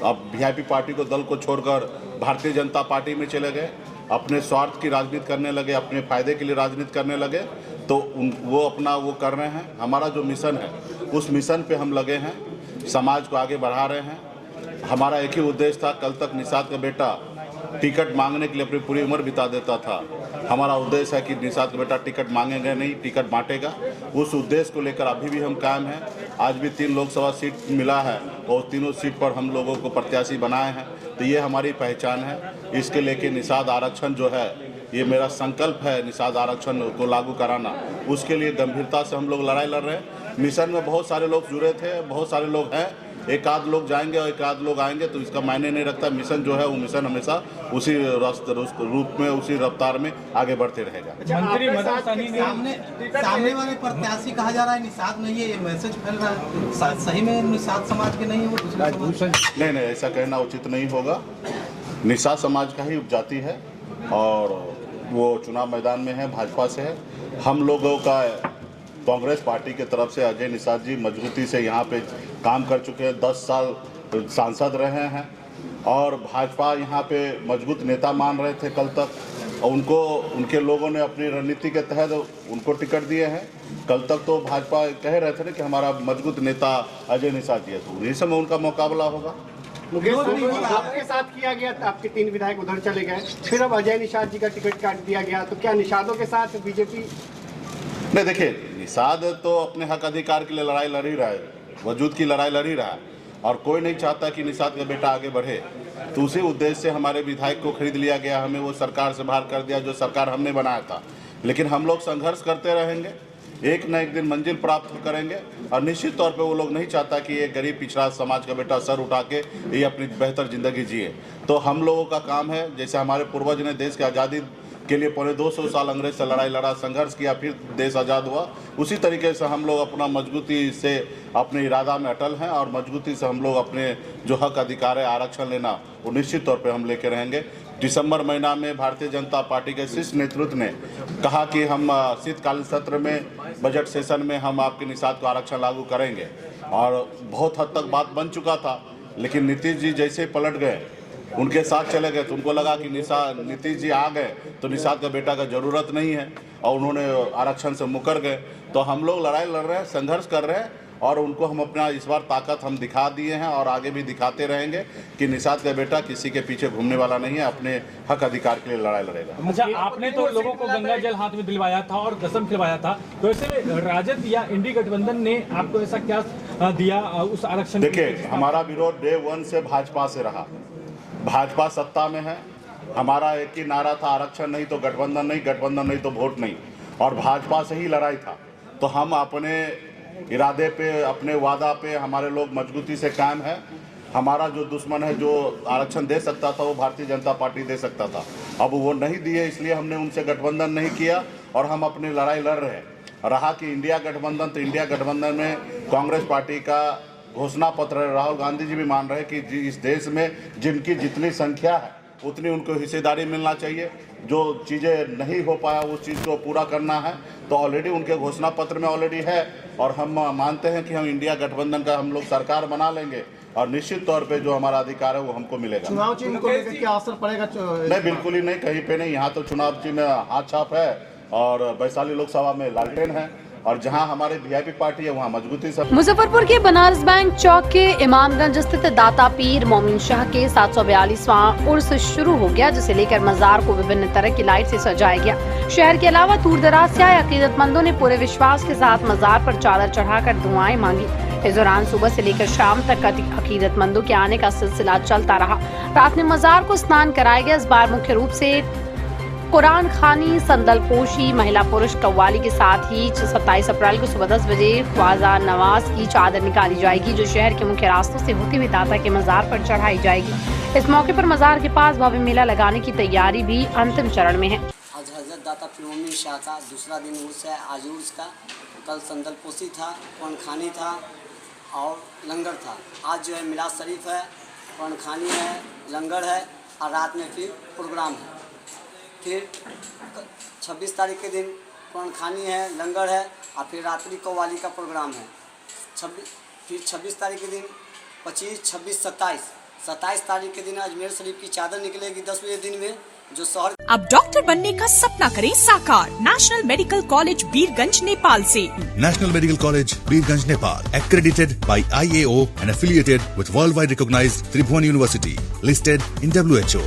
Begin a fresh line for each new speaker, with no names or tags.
अब VIP party को दल को छोड़कर भारतीय जनता पार्टी में चले गए, अपने स्वार्थ की राजनीति करने लगे, अपने फायदे के लिए राजनीति करने लगे। तो वो अपना वो कर रहे हैं। हमारा जो मिशन है उस मिशन पे हम लगे हैं, समाज को आगे बढ़ा रहे हैं। हमारा एक ही उद्देश्य था, कल तक निषाद का बेटा टिकट मांगने के लिए अपनी पूरी उम्र बिता देता था। हमारा उद्देश्य है कि निषाद का बेटा टिकट मांगेगा नहीं, टिकट बांटेगा। उस उद्देश्य को लेकर अभी भी हम कायम हैं। आज भी 3 लोकसभा सीट मिला है और तीनों सीट पर हम लोगों को प्रत्याशी बनाए हैं। तो ये हमारी पहचान है। इसके लेके निषाद आरक्षण जो है, ये मेरा संकल्प है, निषाद आरक्षण को लागू कराना। उसके लिए गंभीरता से हम लोग लड़ाई लड़ रहे हैं। मिशन में बहुत सारे लोग जुड़े थे, बहुत सारे लोग हैं। एक आध लोग जाएंगे और एक आध लोग आएंगे तो इसका मायने नहीं रखता। मिशन जो है वो मिशन हमेशा उसी रूप में, उसी रफ्तार में आगे बढ़ते रहेगा।
मंत्री मदन सहनी ने सामने वाले प्रत्याशी कहा जा रहा है निषाद नहीं है, ये मैसेज फैल रहा है, सही में निषाद समाज के नहीं है वो दूसरा?
नहीं, ऐसा कहना उचित नहीं होगा। निषाद समाज का ही उपजाति है और वो चुनाव मैदान में है, भाजपा से है। हम लोगों का कांग्रेस पार्टी की तरफ से अजय निषाद जी मजबूती से यहाँ पे काम कर चुके हैं, 10 साल सांसद रहे हैं और भाजपा यहाँ पे मजबूत नेता मान रहे थे कल तक। और उनको उनके लोगों ने अपनी रणनीति के तहत उनको टिकट दिए हैं। कल तक तो भाजपा कह रहे थे ना कि हमारा मजबूत नेता अजय निषाद जी है, तो इस समय उनका मुकाबला होगा।
आपके साथ किया गया, आपके 3 विधायक उधर चले गए, फिर अब अजय निषाद जी का टिकट काट दिया गया, तो क्या निषादों के साथ बीजेपी?
नहीं, देखिए, निषाद तो अपने हक अधिकार के लिए लड़ाई लड़ ही रहा है, वजूद की लड़ाई लड़ ही रहा है और कोई नहीं चाहता कि निषाद का बेटा आगे बढ़े। तो उसी उद्देश्य से हमारे विधायक को खरीद लिया गया, हमें वो सरकार से बाहर कर दिया जो सरकार हमने बनाया था। लेकिन हम लोग संघर्ष करते रहेंगे, एक न एक दिन मंजिल प्राप्त करेंगे और निश्चित तौर पे वो लोग नहीं चाहता कि एक गरीब पिछड़ा समाज का बेटा सर उठा के ये अपनी बेहतर ज़िंदगी जिए। तो हम लोगों का काम है, जैसे हमारे पूर्वज ने देश की आज़ादी के लिए पौने 200 साल अंग्रेज से लड़ाई लड़ा, संघर्ष किया, फिर देश आज़ाद हुआ, उसी तरीके से हम लोग अपना मजबूती से अपने इरादा में अटल हैं और मजबूती से हम लोग अपने जो हक अधिकार है आरक्षण लेना, वो निश्चित तौर पे हम लेके रहेंगे। दिसंबर महीना में भारतीय जनता पार्टी के शीर्ष नेतृत्व ने कहा कि हम शीतकालीन सत्र में, बजट सेशन में हम आपके निषाद को आरक्षण लागू करेंगे और बहुत हद तक बात बन चुका था। लेकिन नीतीश जी जैसे पलट गए, उनके साथ चले गए, तो उनको लगा कि नीतीश जी आ गए तो निषाद का बेटा का ज़रूरत नहीं है और उन्होंने आरक्षण से मुकर गए। तो हम लोग लड़ाई लड़ रहे हैं, संघर्ष कर रहे हैं और उनको हम अपना इस बार ताकत हम दिखा दिए हैं और आगे भी दिखाते रहेंगे कि निषाद का बेटा किसी के पीछे घूमने वाला नहीं है, अपने हक अधिकार के लिए लड़ाई लड़ेगा।
अच्छा, आपने तो लोगों को गंगा जल हाथ में दिलवाया था और कसम खिलवाया था, तो ऐसे में राजद या इंडी गठबंधन ने आपको ऐसा क्या दिया उस आरक्षण?
देखिए, हमारा विरोध डे 1 से भाजपा से रहा। भाजपा सत्ता में है, हमारा एक ही नारा था, आरक्षण नहीं तो गठबंधन नहीं, गठबंधन नहीं तो वोट नहीं, और भाजपा से ही लड़ाई था। तो हम अपने इरादे पे, अपने वादा पे हमारे लोग मजबूती से कायम है। हमारा जो दुश्मन है, जो आरक्षण दे सकता था वो भारतीय जनता पार्टी दे सकता था, अब वो नहीं दिए, इसलिए हमने उनसे गठबंधन नहीं किया और हम अपनी लड़ाई लड़ रहे हैं। रहा कि इंडिया गठबंधन, तो इंडिया गठबंधन में कांग्रेस पार्टी का घोषणा पत्र है। राहुल गांधी जी भी मान रहे हैं कि इस देश में जिनकी जितनी संख्या है उतनी उनको हिस्सेदारी मिलना चाहिए। जो चीज़ें नहीं हो पाया उस चीज़ को पूरा करना है, तो ऑलरेडी उनके घोषणा पत्र में ऑलरेडी है और हम मानते हैं कि हम इंडिया गठबंधन का हम लोग सरकार बना लेंगे और निश्चित तौर पे जो हमारा अधिकार है वो हमको मिलेगा।
चुनाव चिन्ह को लेकर क्या असर पड़ेगा?
नहीं, बिल्कुल ही नहीं, कहीं पे नहीं। यहाँ तो चुनाव चिन्ह हाथ छाप है और वैशाली लोकसभा में लालटेन है और जहां हमारे वीआईपी पार्टी है वहां मजबूती से।
मुजफ्फरपुर के बनारस बैंक चौक के इमामगंज स्थित दाता पीर मोमिन शाह के 742वां उर्स शुरू हो गया, जिसे लेकर मजार को विभिन्न तरह की लाइट से सजाया गया। शहर के अलावा दूर दराज से आए अकीदतमंदों ने पूरे विश्वास के साथ मजार पर चादर चढ़ाकर दुआएं मांगी। इस दौरान सुबह से लेकर शाम तक अकीदतमंदों के आने का सिलसिला चलता रहा। रात में मजार को स्नान कराया गया। इस बार मुख्य रूप से कुरान खानी, संदल पोशी, महिला पुरुष कव्वाली के साथ ही 27 अप्रैल को सुबह 10 बजे ख्वाजा नवाज की चादर निकाली जाएगी, जो शहर के मुख्य रास्तों से होते हुए दाता के मजार पर चढ़ाई जाएगी। इस मौके पर मजार के पास भव्य मेला लगाने की तैयारी भी अंतिम चरण में है।
आज हजरत दाता पीर मोमिन शाह का दूसरा दिन उर्स है। आज उर्स का कल संदल पोशी था, कुरान खानी था और लंगर था। आज जो है मिलाद शरीफ है, कुरान खानी है, लंगर है और रात में फिर प्रोग्राम है। फिर 26 तारीख के दिन कुरान खानी है, लंगर है और फिर रात्रि कव्वाली का प्रोग्राम है। फिर 26 तारीख के दिन 25, 26, 27 27 तारीख के दिन अजमेर शरीफ की चादर निकलेगी 10 बजे दिन में, जो शहर।
अब डॉक्टर बनने का सपना करें साकार National Medical College Birgunj Nepal से।
National Medical College, Birganj, Nepal, accredited by IAO and affiliated with worldwide recognized Tribhuvan University, listed in WHO.